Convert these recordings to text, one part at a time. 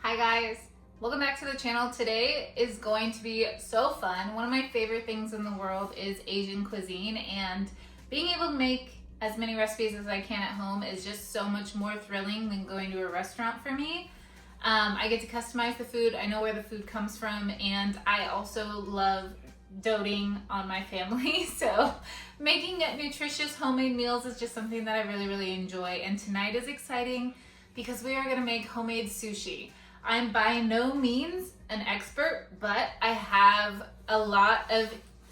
Hi guys, welcome back to the channel. Today is going to be so fun. One of my favorite things in the world is Asian cuisine, and being able to make as many recipes as I can at home is just so much more thrilling than going to a restaurant for me. I get to customize the food, I know where the food comes from, and I also love doting on my family. So making nutritious homemade meals is just something that I really enjoy. And tonight is exciting because we are going to make homemade sushi. I'm by no means an expert, but I have a lot of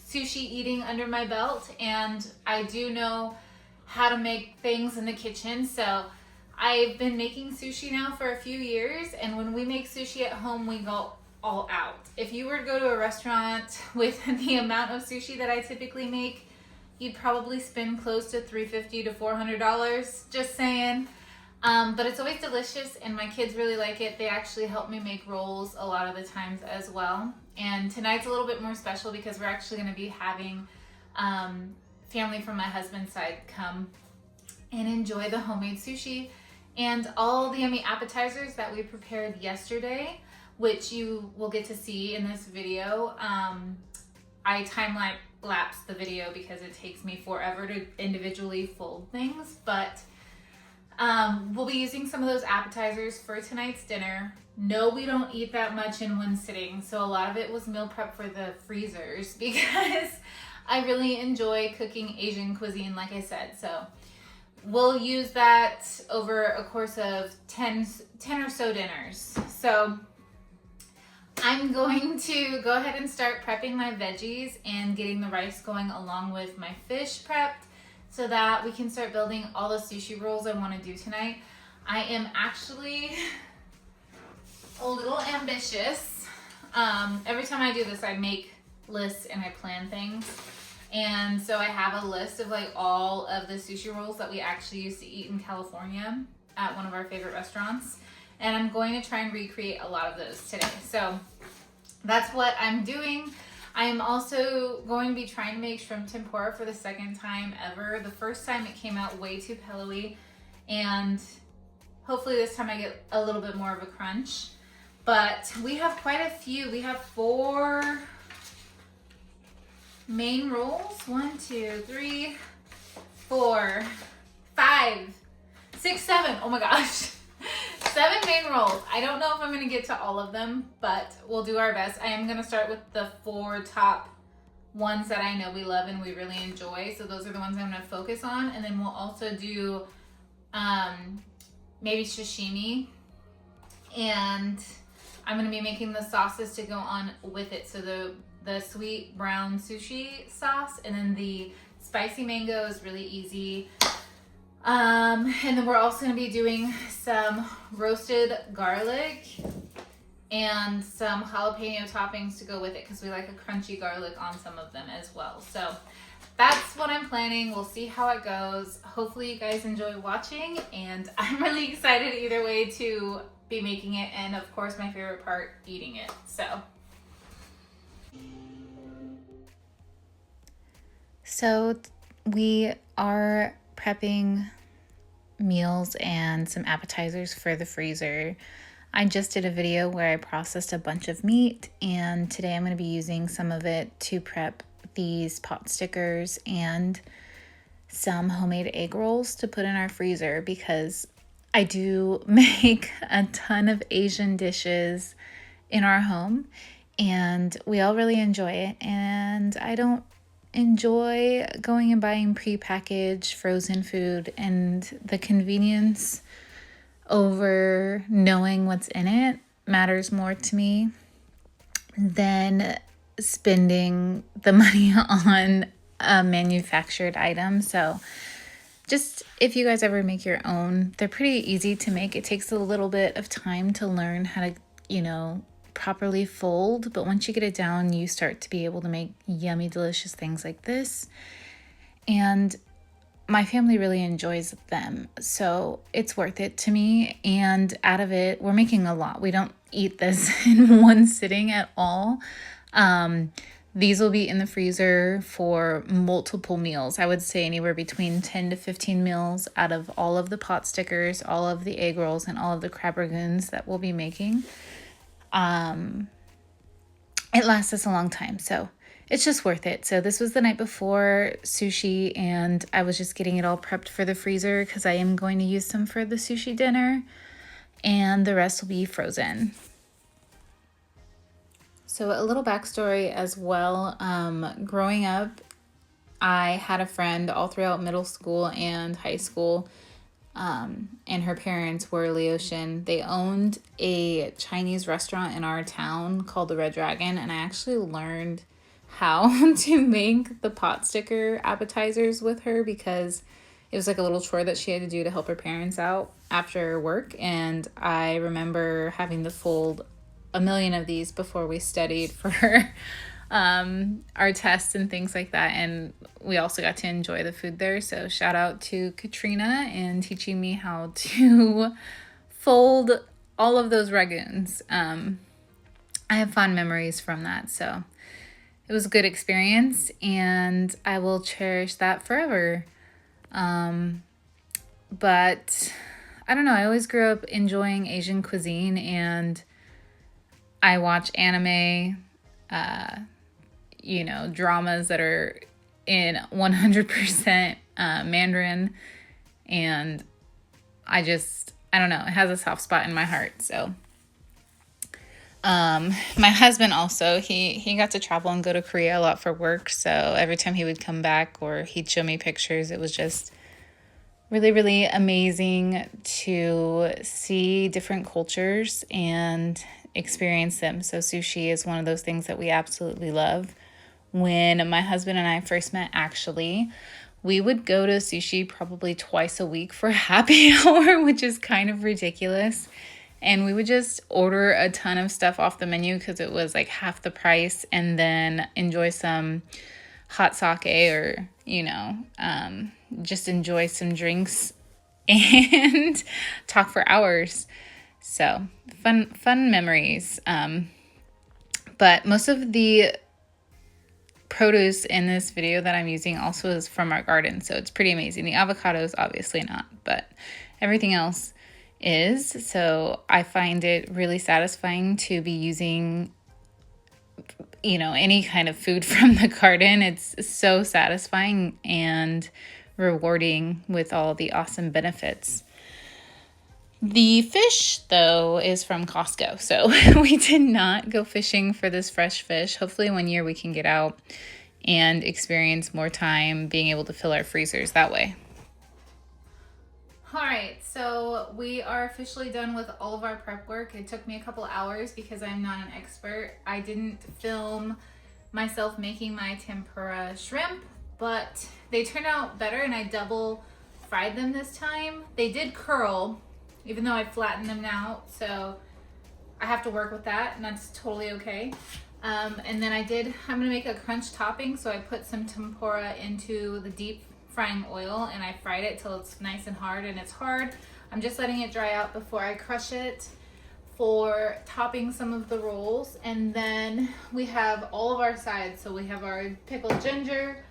sushi eating under my belt, and I do know how to make things in the kitchen. So I've been making sushi now for a few years, and when we make sushi at home, we go all out. If you were to go to a restaurant with the amount of sushi that I typically make, you'd probably spend close to $350 to $400, just saying. But it's always delicious, and my kids really like it. They actually help me make rolls a lot of the times as well. And tonight's a little bit more special because we're actually going to be having family from my husband's side come and enjoy the homemade sushi and all the yummy appetizers that we prepared yesterday, which you will get to see in this video. I time-lapse the video because it takes me forever to individually fold things, but we'll be using some of those appetizers for tonight's dinner. No, we don't eat that much in one sitting, so a lot of it was meal prep for the freezers because I really enjoy cooking Asian cuisine, like I said. So we'll use that over a course of 10 or so dinners. So I'm going to go ahead and start prepping my veggies and getting the rice going along with my fish prepped, so that we can start building all the sushi rolls I want to do tonight. I am actually a little ambitious. Every time I do this, I make lists and I plan things. And so I have a list of like all of the sushi rolls that we actually used to eat in California at one of our favorite restaurants. And I'm going to try and recreate a lot of those today. So that's what I'm doing. I am also going to be trying to make shrimp tempura for the second time ever. The first time it came out way too pillowy, and hopefully this time I get a little bit more of a crunch. But we have quite a few. We have 4 main rolls. 1, 2, 3, 4, 5, 6, 7. Oh my gosh. 7 main rolls. I don't know if I'm going to get to all of them, but we'll do our best. I am going to start with the 4 top ones that I know we love and we really enjoy. So those are the ones I'm going to focus on. And then we'll also do maybe sashimi. And I'm going to be making the sauces to go on with it. So the sweet brown sushi sauce, and then the spicy mango is really easy. And then we're also going to be doing some roasted garlic and some jalapeno toppings to go with it because we like a crunchy garlic on some of them as well. So that's what I'm planning. We'll see how it goes. Hopefully you guys enjoy watching, and I'm really excited either way to be making it, and of course my favorite part, eating it. So we are prepping meals and some appetizers for the freezer. I just did a video where I processed a bunch of meat, and today I'm going to be using some of it to prep these pot stickers and some homemade egg rolls to put in our freezer, because I do make a ton of Asian dishes in our home and we all really enjoy it, and I don't enjoy going and buying prepackaged frozen food, and the convenience over knowing what's in it matters more to me than spending the money on a manufactured item. So just if you guys ever make your own, they're pretty easy to make. It takes a little bit of time to learn how to, properly fold, but once you get it down, you start to be able to make yummy, delicious things like this. And my family really enjoys them, so it's worth it to me. And out of it, we're making a lot. We don't eat this in one sitting at all. These will be in the freezer for multiple meals. I would say anywhere between 10 to 15 meals out of all of the pot stickers, all of the egg rolls, and all of the crab ragoons that we'll be making. It lasts us a long time, so it's just worth it. So this was the night before sushi, and I was just getting it all prepped for the freezer because I am going to use some for the sushi dinner, and the rest will be frozen. So a little backstory as well. Growing up, I had a friend all throughout middle school and high school, and her parents were Laotian. They owned a Chinese restaurant in our town called the Red Dragon, and I actually learned how to make the pot sticker appetizers with her because it was like a little chore that she had to do to help her parents out after work. And I remember having to fold a million of these before we studied for our tests and things like that. And we also got to enjoy the food there. So shout out to Katrina and teaching me how to fold all of those ragoons. I have fond memories from that. So it was a good experience and I will cherish that forever. But I don't know. I always grew up enjoying Asian cuisine, and I watch anime, dramas that are in 100% Mandarin, and I don't know, it has a soft spot in my heart. So my husband also, he got to travel and go to Korea a lot for work, so every time he would come back or he'd show me pictures, it was just really, really amazing to see different cultures and experience them. So sushi is one of those things that we absolutely love. When my husband and I first met, actually, we would go to sushi probably twice a week for happy hour, which is kind of ridiculous. And we would just order a ton of stuff off the menu because it was like half the price, and then enjoy some hot sake or, just enjoy some drinks and talk for hours. So fun memories. But most of the produce in this video that I'm using also is from our garden. So it's pretty amazing. The avocados, obviously not, but everything else is. So I find it really satisfying to be using, any kind of food from the garden. It's so satisfying and rewarding with all the awesome benefits. The fish, though, is from Costco. So we did not go fishing for this fresh fish. Hopefully one year we can get out and experience more time being able to fill our freezers that way. All right, so we are officially done with all of our prep work. It took me a couple hours because I'm not an expert. I didn't film myself making my tempura shrimp, but they turned out better, and I double fried them this time. They did curl, even though I flattened them now, so I have to work with that, and that's totally okay. And then I'm gonna make a crunch topping, so I put some tempura into the deep frying oil, and I fried it till it's nice and hard, and it's hard. I'm just letting it dry out before I crush it for topping some of the rolls. And then we have all of our sides. So we have our pickled ginger,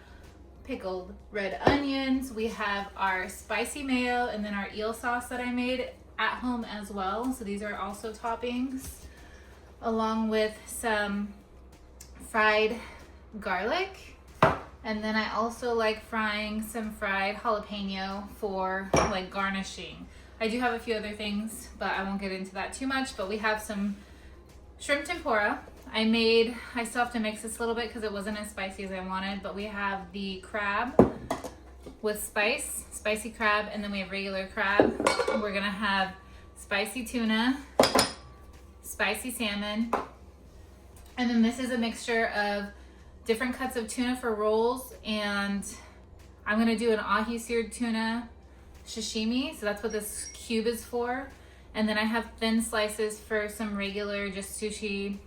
pickled red onions, we have our spicy mayo, and then our eel sauce that I made at home as well. So these are also toppings, along with some fried garlic. And then I also like frying some fried jalapeno for like garnishing. I do have a few other things, but I won't get into that too much. But we have some shrimp tempura. I still have to mix this a little bit because it wasn't as spicy as I wanted, but we have the crab with spicy crab, and then we have regular crab. We're gonna have spicy tuna, spicy salmon, and then this is a mixture of different cuts of tuna for rolls, and I'm gonna do an ahi seared tuna sashimi, so that's what this cube is for. And then I have thin slices for some regular just sushi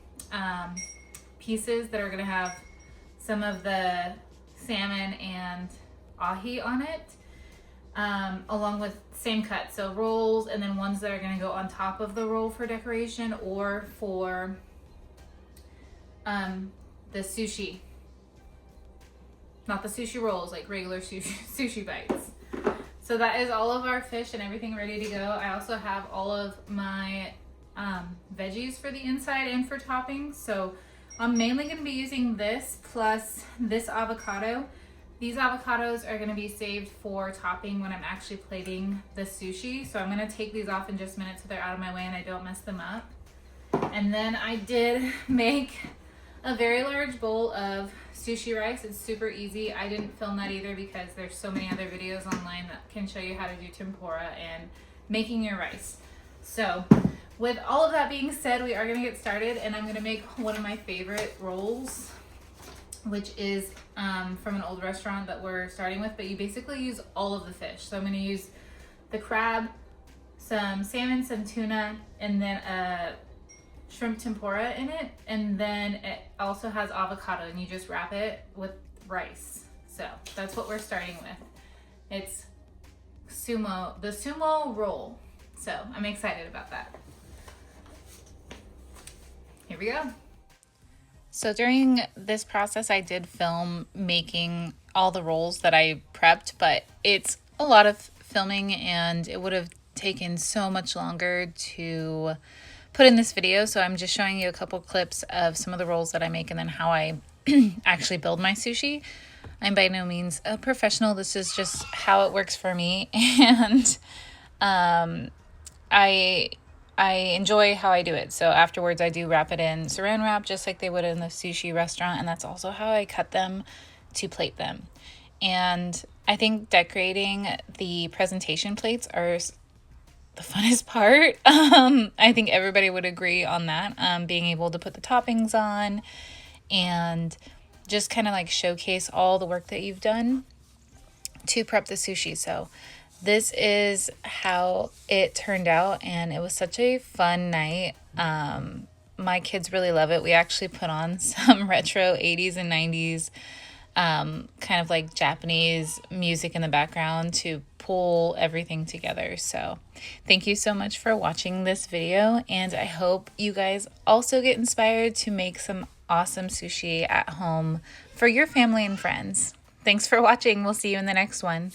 pieces that are gonna have some of the salmon and ahi on it, along with same cut, so rolls, and then ones that are gonna go on top of the roll for decoration or for the sushi not the sushi rolls, like regular sushi bites. So that is all of our fish and everything ready to go. I also have all of my veggies for the inside and for toppings. So I'm mainly going to be using this plus this avocado. These avocados are going to be saved for topping when I'm actually plating the sushi. So I'm going to take these off in just a minute so they're out of my way and I don't mess them up. And then I did make a very large bowl of sushi rice. It's super easy. I didn't film that either because there's so many other videos online that can show you how to do tempura and making your rice. So with all of that being said, we are going to get started, and I'm going to make one of my favorite rolls, which is from an old restaurant that we're starting with, but you basically use all of the fish. So I'm going to use the crab, some salmon, some tuna, and then a shrimp tempura in it, and then it also has avocado, and you just wrap it with rice. So that's what we're starting with. It's the sumo roll. So I'm excited about that. Here we go. So during this process, I did film making all the rolls that I prepped, but it's a lot of filming and it would have taken so much longer to put in this video. So I'm just showing you a couple clips of some of the rolls that I make and then how I actually build my sushi. I'm by no means a professional. This is just how it works for me. And I enjoy how I do it. So afterwards I do wrap it in saran wrap just like they would in the sushi restaurant, and that's also how I cut them to plate them. And I think decorating the presentation plates are the funnest part. I think everybody would agree on that. Being able to put the toppings on and just kind of like showcase all the work that you've done to prep the sushi. So this is how it turned out, and it was such a fun night. My kids really love it. We actually put on some retro 80s and 90s kind of like Japanese music in the background to pull everything together. So thank you so much for watching this video, and I hope you guys also get inspired to make some awesome sushi at home for your family and friends. Thanks for watching. We'll see you in the next one.